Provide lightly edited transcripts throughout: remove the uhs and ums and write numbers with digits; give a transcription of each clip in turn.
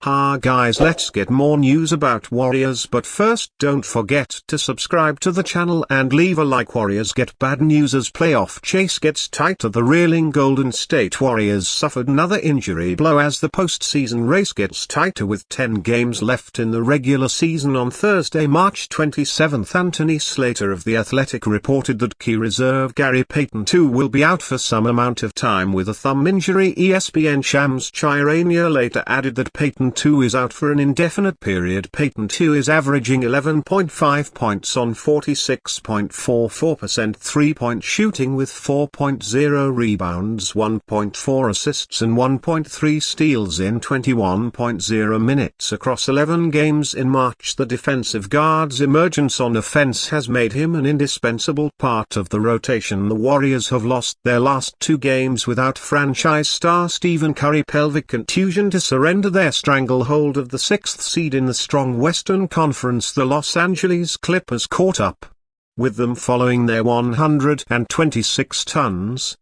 Ha guys, let's get more news about Warriors, but first don't forget to subscribe to the channel and leave a like. Warriors get bad news as playoff chase gets tighter. The reeling Golden State Warriors suffered another injury blow as the postseason race gets tighter with 10 games left in the regular season. On Thursday, March 27, Anthony Slater of The Athletic reported that key reserve Gary Payton II will be out for some amount of time with a thumb injury. ESPN Shams Charania later added that Payton II is out for an indefinite period. Payton II is averaging 11.5 points on 46.44% three-point shooting with 4.0 rebounds, 1.4 assists and 1.3 steals in 21.0 minutes across 11 games in March. The defensive guard's emergence on offense has made him an indispensable part of the rotation. The Warriors have lost their last 2 games without franchise star Stephen Curry pelvic contusion to surrender their stranglehold of the 6th seed in the strong Western Conference. The Los Angeles Clippers caught up with them following their 126 tons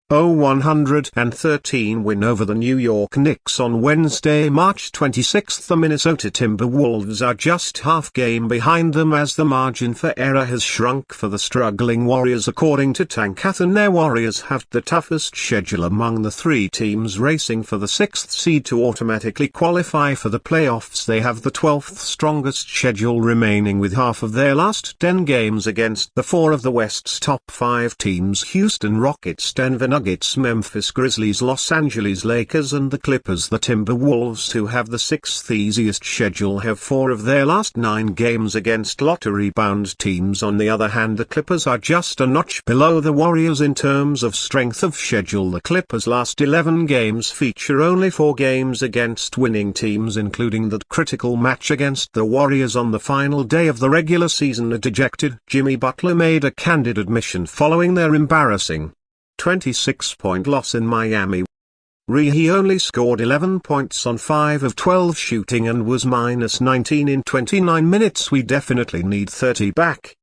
113 win over the New York Knicks on Wednesday, March 26. The Minnesota Timberwolves are just half game behind them as the margin for error has shrunk for the struggling Warriors. According to Tankathon, their Warriors have the toughest schedule among the 3 teams racing for the 6th seed to automatically qualify for the playoffs. They have the 12th strongest schedule remaining, with half of their last 10 games against the 4 of the West's top 5 teams: Houston Rockets, Denver Nuggets, Memphis Grizzlies, Los Angeles Lakers and the Clippers. The Timberwolves, who have the 6th easiest schedule, have 4 of their last 9 games against lottery-bound teams. On the other hand, the Clippers are just a notch below the Warriors in terms of strength of schedule. The Clippers' last 11 games feature only 4 games against winning teams, including that critical match against the Warriors on the final day of the regular season. A dejected Jimmy Butler made a candid admission following their embarrassing 26-point loss in Miami. He only scored 11 points on 5 of 12 shooting and was -19 in 29 minutes. We definitely need 30 back,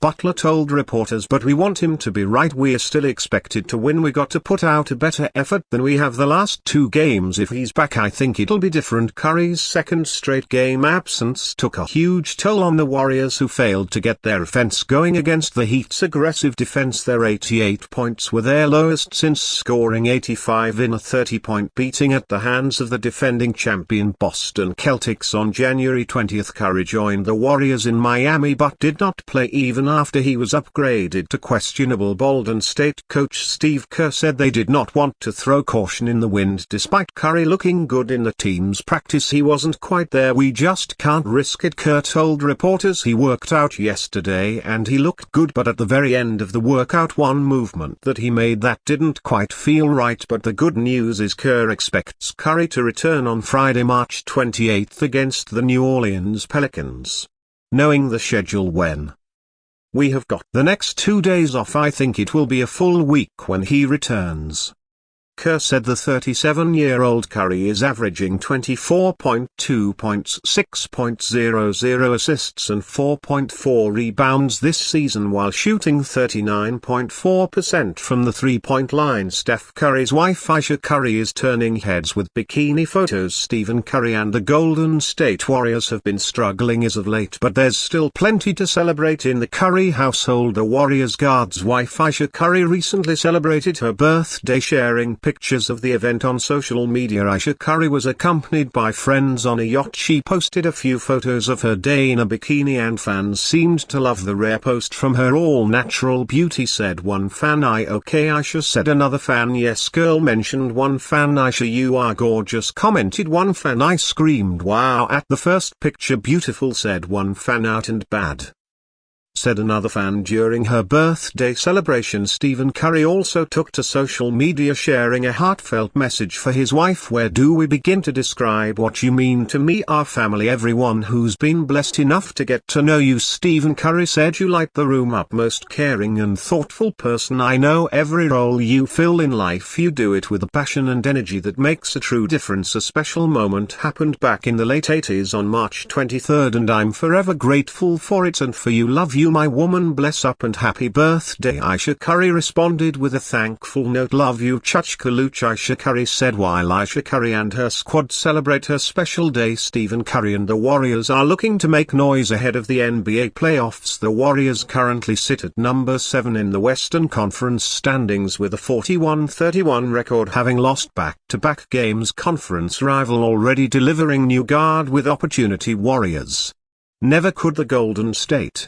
Butler told reporters, but we want him to be right. We're still expected to win. We got to put out a better effort than we have the last 2 games. If he's back, I think it'll be different. Curry's second straight game absence took a huge toll on the Warriors, who failed to get their offense going against the Heat's aggressive defense. Their 88 points were their lowest since scoring 85 in a 30-point beating at the hands of the defending champion Boston Celtics on January 20. Curry joined the Warriors in Miami but did not play even after he was upgraded to questionable. Golden State coach Steve Kerr said they did not want to throw caution in the wind. Despite Curry looking good in the team's practice, he wasn't quite there. We just can't risk it, Kerr told reporters. He worked out yesterday and he looked good, but at the very end of the workout, one movement that he made that didn't quite feel right. But the good news is Kerr expects Curry to return on Friday, March 28 against the New Orleans Pelicans. Knowing the schedule when we have got the next 2 days off, I think it will be a full week when he returns. Kerr said the 37-year-old Curry is averaging 24.2 points, 6.00 assists and 4.4 rebounds this season, while shooting 39.4% from the three-point line. Steph Curry's wife Aisha Curry is turning heads with bikini photos. Stephen Curry and the Golden State Warriors have been struggling as of late, but there's still plenty to celebrate in the Curry household. The Warriors guard's wife Aisha Curry recently celebrated her birthday, sharing pictures of the event on social media. Aisha Curry was accompanied by friends on a yacht. She posted a few photos of her day in a bikini and fans seemed to love the rare post from her all-natural beauty, said one fan. Okay Aisha, said another fan. Yes girl, mentioned one fan. Aisha, you are gorgeous, commented one fan. I screamed wow at the first picture. Beautiful, said one fan. Out and bad, said another fan. During her birthday celebration, Stephen Curry also took to social media, sharing a heartfelt message for his wife. Where do we begin to describe what you mean to me, our family, everyone who's been blessed enough to get to know you? Stephen Curry said, you light the room up, most caring and thoughtful person I know. Every role you fill in life, you do it with a passion and energy that makes a true difference. A special moment happened back in the late 80s on March 23, and I'm forever grateful for it and for you. Love you you my woman, bless up and happy birthday Aisha Curry responded with a thankful note. Love you Chuchkaluch, Aisha Curry said while Aisha Curry and her squad celebrate her special day. Stephen Curry and the Warriors are looking to make noise ahead of the NBA playoffs. The Warriors currently sit at number 7 in the Western Conference standings with a 41-31 record, having lost back-to-back games. Conference rival already delivering new guard with opportunity. Warriors. Never could the Golden State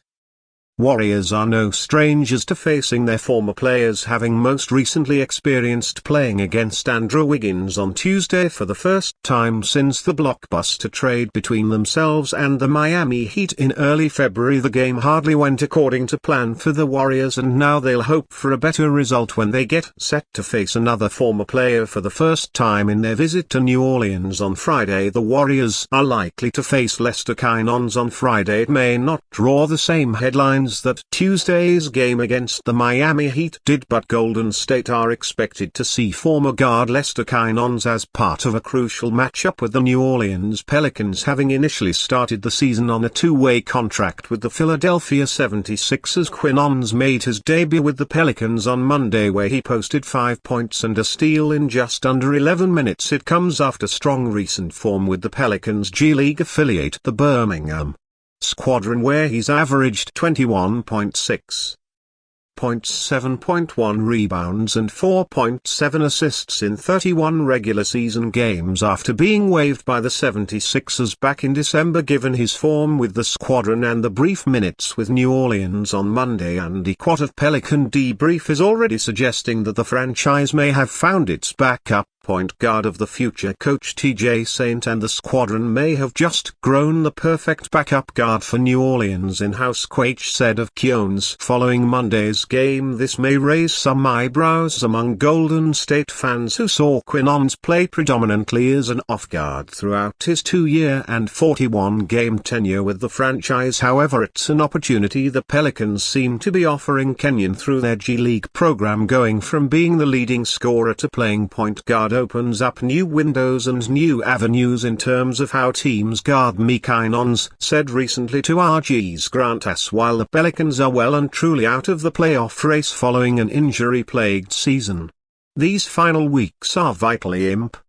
Warriors are no strangers to facing their former players, having most recently experienced playing against Andrew Wiggins on Tuesday for the first time since the blockbuster trade between themselves and the Miami Heat in early February. The game hardly went according to plan for the Warriors, and now they'll hope for a better result when they get set to face another former player for the first time in their visit to New Orleans on Friday. The Warriors are likely to face Lester Quinones on Friday. It may not draw the same headlines that Tuesday's game against the Miami Heat did, but Golden State are expected to see former guard Lester Quinones as part of a crucial matchup with the New Orleans Pelicans, having initially started the season on a two-way contract with the Philadelphia 76ers. Quinones made his debut with the Pelicans on Monday, where he posted 5 points and a steal in just under 11 minutes. It comes after strong recent form with the Pelicans G League affiliate, the Birmingham Squadron, where he's averaged 21.6 points, 7.1 rebounds and 4.7 assists in 31 regular season games after being waived by the 76ers back in December. Given his form with the squadron and the brief minutes with New Orleans on Monday, Andy Quat of Pelican Debrief is already suggesting that the franchise may have found its backup point guard of the future. Coach TJ Saint and the squadron may have just grown the perfect backup guard for New Orleans in-house, Quach said of Quinones following Monday's game. This may raise some eyebrows among Golden State fans who saw Quinones play predominantly as an off-guard throughout his 2-year and 41-game tenure with the franchise. However, it's an opportunity the Pelicans seem to be offering Kenyon through their G League program. Going from being the leading scorer to playing point guard opens up new windows and new avenues in terms of how teams guard me, Quinones said recently to RG's Grant S. While the Pelicans are well and truly out of the playoff race following an injury-plagued season, these final weeks are vitally important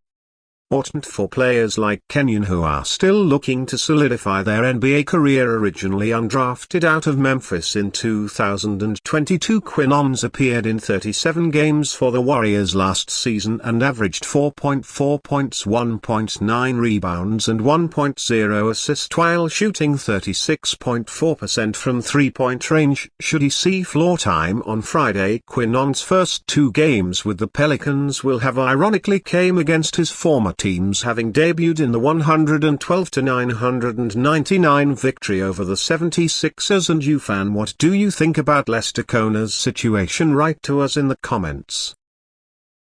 for players like Kenyon, who are still looking to solidify their NBA career. Originally undrafted out of Memphis in 2022, Quinones appeared in 37 games for the Warriors last season and averaged 4.4 points, 1.9 rebounds and 1.0 assists while shooting 36.4% from three-point range. Should he see floor time on Friday, Quinones' first 2 games with the Pelicans will have ironically came against his former teams, having debuted in the 112-999 victory over the 76ers. And you fan, what do you think about Lester Quinones' situation? Write to us in the comments.